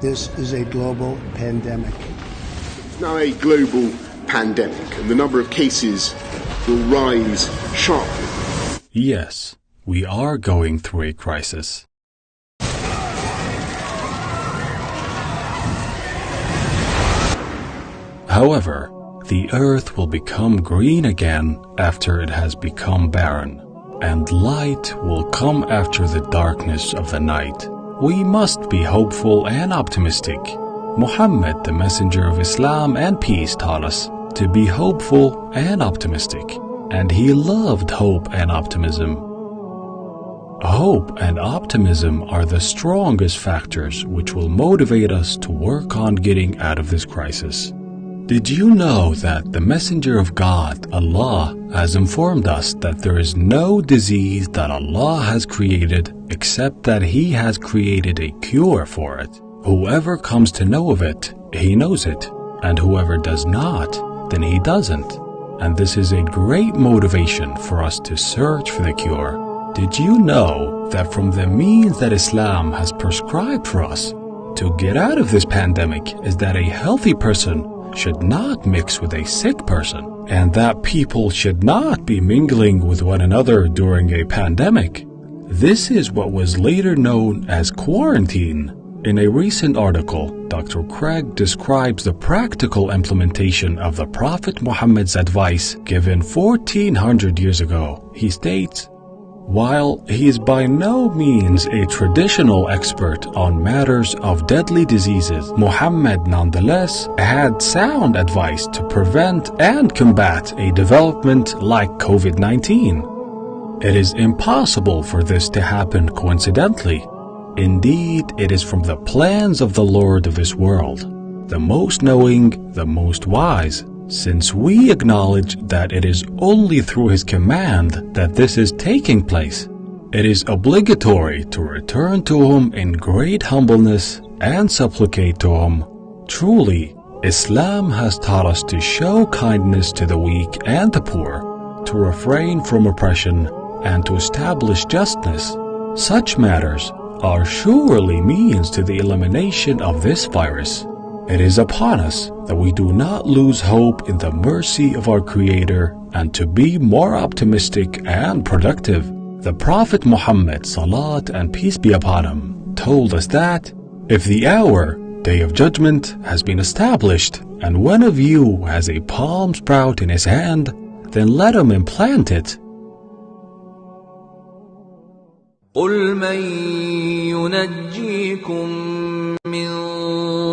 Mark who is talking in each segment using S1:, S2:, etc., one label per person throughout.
S1: This is a global pandemic.
S2: It's now a global pandemic, and the number of cases will rise sharply.
S3: Yes, we are going through a crisis. However, the earth will become green again after it has become barren, and light will come after the darkness of the night. We must be hopeful and optimistic. Muhammad, the messenger of Islam and peace, taught us to be hopeful and optimistic, and he loved hope and optimism. Hope and optimism are the strongest factors which will motivate us to work on getting out of this crisis. Did you know that the Messenger of God, Allah, has informed us that there is no disease that Allah has created except that He has created a cure for it? Whoever comes to know of it, he knows it, and whoever does not, then he doesn't. And this is a great motivation for us to search for the cure. Did you know that from the means that Islam has prescribed for us to get out of this pandemic is that a healthy person should not mix with a sick person, and that people should not be mingling with one another during a pandemic? This is what was later known as quarantine. In a recent article, Dr. Craig describes the practical implementation of the Prophet Muhammad's advice given 1400 years ago. He states, while he is by no means a traditional expert on matters of deadly diseases, Muhammad nonetheless had sound advice to prevent and combat a development like COVID-19. It is impossible for this to happen coincidentally. Indeed, it is from the plans of the Lord of this world, the most knowing, the most wise, since we acknowledge that it is only through His command that this is taking place. It is obligatory to return to Him in great humbleness and supplicate to Him. Truly, Islam has taught us to show kindness to the weak and the poor, to refrain from oppression, and to establish justness. Such matters are surely means to the elimination of this virus. It is upon us that we do not lose hope in the mercy of our Creator and to be more optimistic and productive. The Prophet Muhammad, salat and peace be upon him, told us that if the hour, day of judgment, has been established, and one of you has a palm sprout in his hand, then let him implant it.
S4: قل من ينجيكم من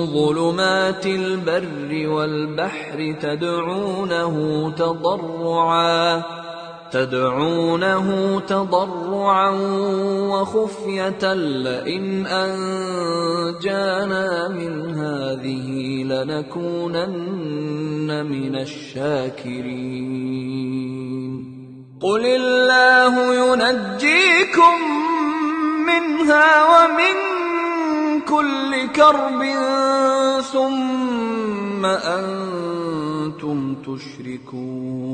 S4: ظلمات البر والبحر تدعونه تضرعا وخفية لئن أنجانا من هذه لنكونن من الشاكرين قل الله ينجيكم منها ومن كل كرب ثم أنتم تشركون